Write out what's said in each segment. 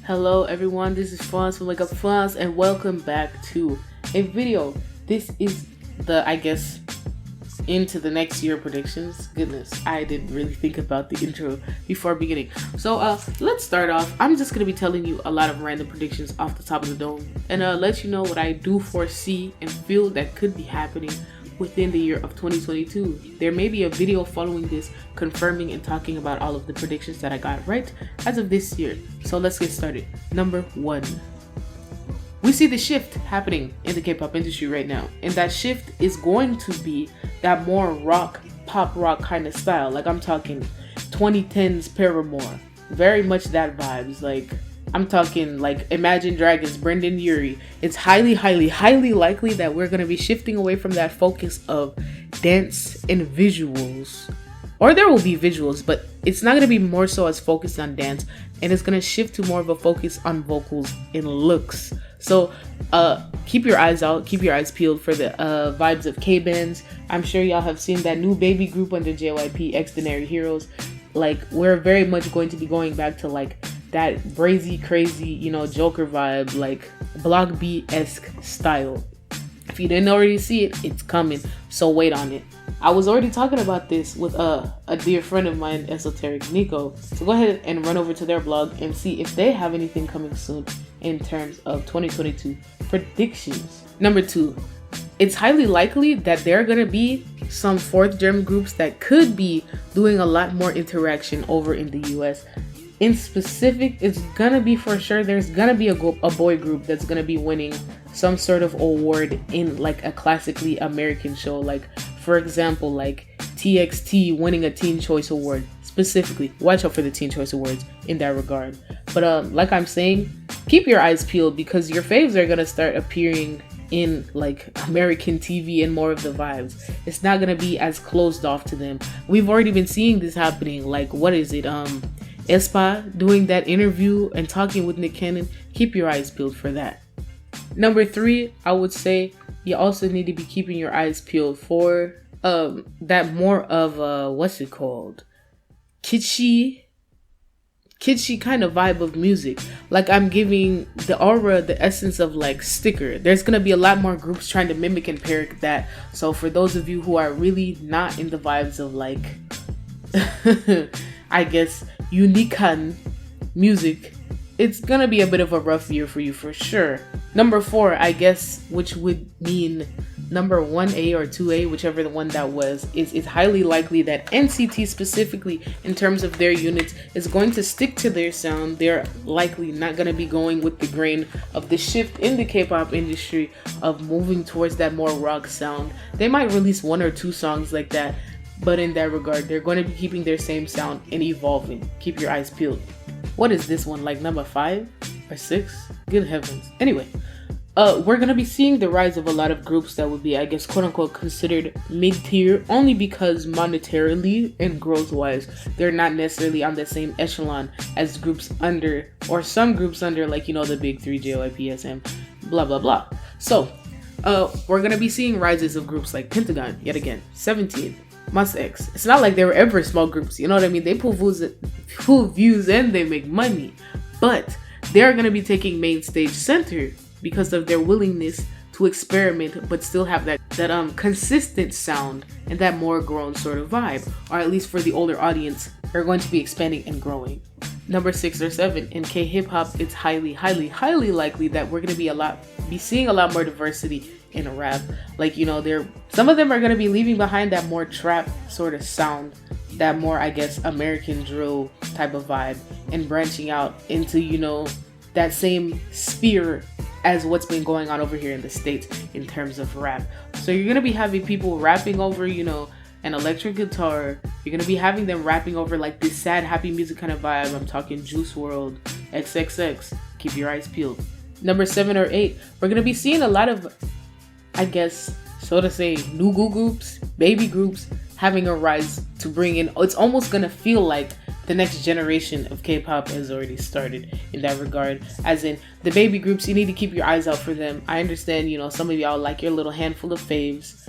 Hello everyone, this is Franz from Wake Up Franz and welcome back to a video. This is into the next year predictions. Goodness, I didn't really think about the intro before beginning. So let's start off. I'm just going to be telling you a lot of random predictions off the top of the dome and let you know what I do foresee and feel that could be happening within the year of 2022. There may be a video following this confirming and talking about all of the predictions that I got right as of this year. So let's get started. Number 1. We see the shift happening in the K-pop industry right now, and that shift is going to be that more pop rock kind of style. Like I'm talking 2010s Paramore, very much that vibes. Like I'm talking like Imagine Dragons, Brendan Urie. It's highly likely that we're going to be shifting away from that focus of dance and visuals. Or there will be visuals, but it's not going to be more so as focused on dance, and it's going to shift to more of a focus on vocals and looks. So keep your eyes out, keep your eyes peeled for the vibes of K-Benz. I'm sure y'all have seen that new baby group under JYP, Extraordinary Heroes. Like we're very much going to be going back to like that brazy, crazy, Joker vibe, like Block B-esque style. If you didn't already see it, it's coming, so wait on it. I was already talking about this with a dear friend of mine, Esoteric Nico, so go ahead and run over to their blog and see if they have anything coming soon in terms of 2022 predictions. Number 2, it's highly likely that there are going to be some fourth gem groups that could be doing a lot more interaction over in the US. In specific, it's gonna be for sure there's gonna be a boy group that's gonna be winning some sort of award in like a classically American show. Like for example, like TXT winning a Teen Choice Award. Specifically, watch out for the Teen Choice Awards in that regard. But like I'm saying, keep your eyes peeled because your faves are gonna start appearing in like American TV and more of the vibes. It's not gonna be as closed off to them. We've already been seeing this happening. Like what is it? aespa doing that interview and talking with Nick Cannon. Keep your eyes peeled for that. Number 3, I would say you also need to be keeping your eyes peeled for that more of what's it called, kitschy kind of vibe of music. Like I'm giving the aura, the essence of like Sticker. There's gonna be a lot more groups trying to mimic and parrot that. So for those of you who are really not in the vibes of like I guess unicorn music, it's gonna be a bit of a rough year for you for sure. Number 4, I guess, which would mean number 1A or 2A, whichever the one that was, is highly likely that NCT specifically in terms of their units is going to stick to their sound. They're likely not going to be going with the grain of the shift in the K-pop industry of moving towards that more rock sound. They might release 1 or 2 songs like that, but in that regard, they're going to be keeping their same sound and evolving. Keep your eyes peeled. What is this one, like number 5 or 6? Good heavens. Anyway, we're going to be seeing the rise of a lot of groups that would be, I guess, quote unquote, considered mid-tier only because monetarily and growth-wise, they're not necessarily on the same echelon as groups under, or some groups under, like, the big 3, JYP, SM, blah, blah, blah. So, we're going to be seeing rises of groups like Pentagon, yet again, 17, Must X. It's not like they were ever small groups, you know what I mean? They pull views and they make money, but they're going to be taking main stage center because of their willingness to experiment but still have that consistent sound and that more grown sort of vibe, or at least for the older audience, they're going to be expanding and growing. Number 6 or 7, in K-hip-hop, it's highly likely that we're going to be seeing a lot more diversity in rap. Like, some of them are going to be leaving behind that more trap sort of sound, that more, I guess, American drill type of vibe, and branching out into, that same sphere as what's been going on over here in the States in terms of rap. So you're going to be having people rapping over, an electric guitar. You're going to be having them rapping over like this sad, happy music kind of vibe. I'm talking Juice WRLD, XXX. Keep your eyes peeled. Number 7 or 8, we're going to be seeing a lot of, I guess, so to say, new groups, baby groups, having a rise to bring in. It's almost going to feel like the next generation of K-pop has already started in that regard. As in, the baby groups, you need to keep your eyes out for them. I understand, some of y'all like your little handful of faves,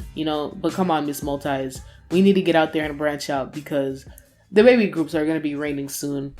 but come on, Miss Multis. We need to get out there and branch out because the baby groups are going to be reigning soon.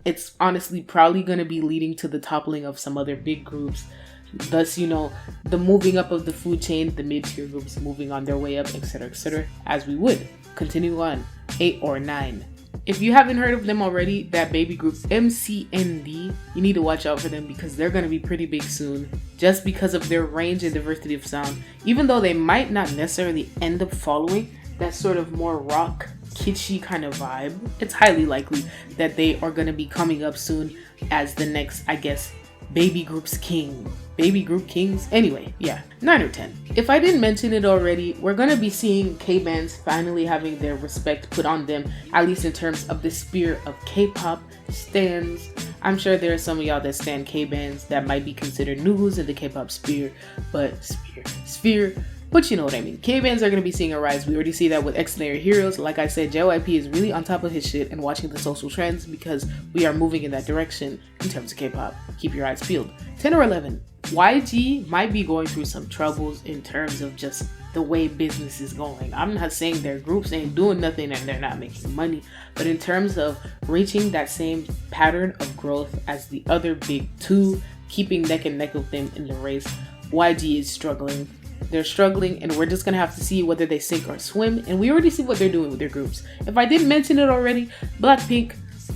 It's honestly probably going to be leading to the toppling of some other big groups. Thus, the moving up of the food chain, the mid-tier groups moving on their way up, etc., as we would. Continue on. 8 or 9. If you haven't heard of them already, that baby group MCND, you need to watch out for them because they're going to be pretty big soon, just because of their range and diversity of sound. Even though they might not necessarily end up following that sort of more rock, kitschy kind of vibe, it's highly likely that they are going to be coming up soon as the next, I guess, baby group kings. Anyway, yeah, 9 or 10. If I didn't mention it already, we're gonna be seeing K-bands finally having their respect put on them, at least in terms of the sphere of K-pop stans. I'm sure there are some of y'all that stan K-bands that might be considered noobs in the K-pop sphere, but you know what I mean. K-bands are going to be seeing a rise. We already see that with Extraordinary Heroes. Like I said, JYP is really on top of his shit and watching the social trends because we are moving in that direction in terms of K-pop. Keep your eyes peeled. 10 or 11. YG might be going through some troubles in terms of just the way business is going. I'm not saying their groups ain't doing nothing and they're not making money, but in terms of reaching that same pattern of growth as the other big two, keeping neck and neck with them in the race, YG is struggling. They're struggling, and we're just gonna have to see whether they sink or swim. And we already see what they're doing with their groups. If I didn't mention it already, Blackpink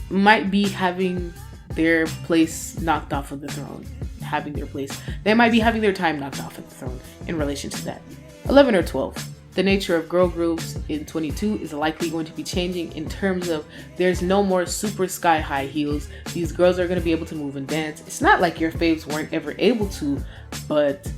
might be having their place knocked off of the throne. They might be having their time knocked off of the throne in relation to that. 11 or 12. The nature of girl groups in 22 is likely going to be changing in terms of there's no more super sky high heels. These girls are going to be able to move and dance. It's not like your faves weren't ever able to, but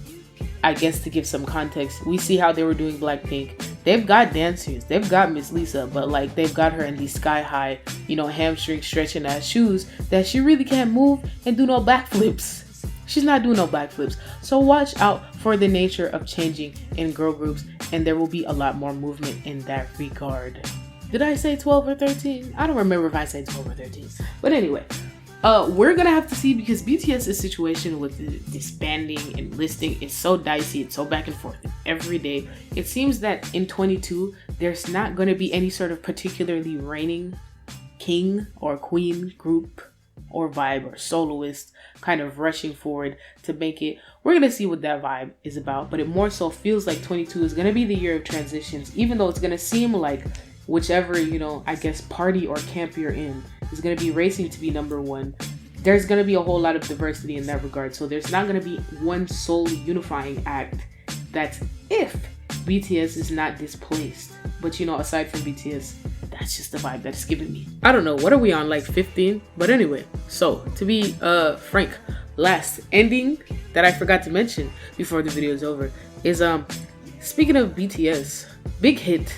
I guess to give some context, we see how they were doing Blackpink. They've got dancers, they've got Miss Lisa, but like they've got her in these sky high, hamstring stretching ass shoes that she really can't move and do no backflips. She's not doing no backflips. So watch out for the nature of changing in girl groups, and there will be a lot more movement in that regard. Did I say 12 or 13? I don't remember if I said 12 or 13. But anyway, we're gonna have to see because BTS's situation with the disbanding and listing is so dicey, it's so back and forth every day. It seems that in 22, there's not gonna be any sort of particularly reigning king or queen group or vibe or soloist kind of rushing forward to make it. We're gonna see what that vibe is about, but it more so feels like 22 is gonna be the year of transitions, even though it's gonna seem like whichever, I guess party or camp you're in is going to be racing to be number one. There's going to be a whole lot of diversity in that regard. So there's not going to be one solely unifying act. That's if BTS is not displaced. But aside from BTS, that's just the vibe that it's giving me. I don't know, what are we on, like 15? But anyway, so to be frank, last ending that I forgot to mention before the video is over is speaking of BTS, Big Hit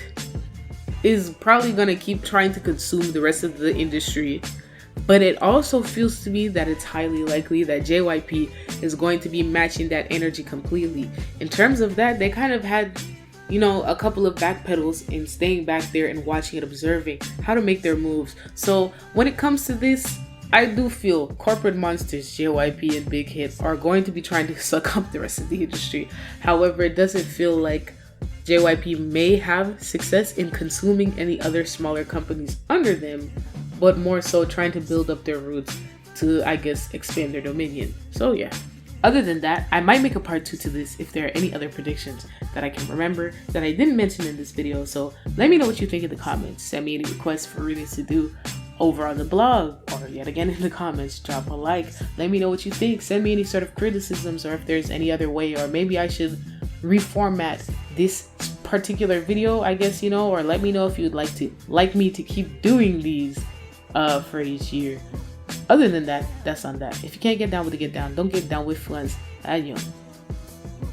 is probably going to keep trying to consume the rest of the industry, but it also feels to me that it's highly likely that JYP is going to be matching that energy completely. In terms of that, they kind of had a couple of backpedals in staying back there and watching and observing how to make their moves. So when it comes to this, I do feel corporate monsters JYP and Big Hit are going to be trying to suck up the rest of the industry. However, it doesn't feel like JYP may have success in consuming any other smaller companies under them, but more so trying to build up their roots to, I guess, expand their dominion. So yeah. Other than that, I might make a part 2 to this if there are any other predictions that I can remember that I didn't mention in this video. So let me know what you think in the comments. Send me any requests for readings to do over on the blog, or yet again in the comments. Drop a like. Let me know what you think. Send me any sort of criticisms, or if there's any other way, or maybe I should reformat this particular video, I guess, or let me know if you'd like me to keep doing these for each year. Other than that, that's on that. If you can't get down with it, get down. Don't get down with friends. Adios.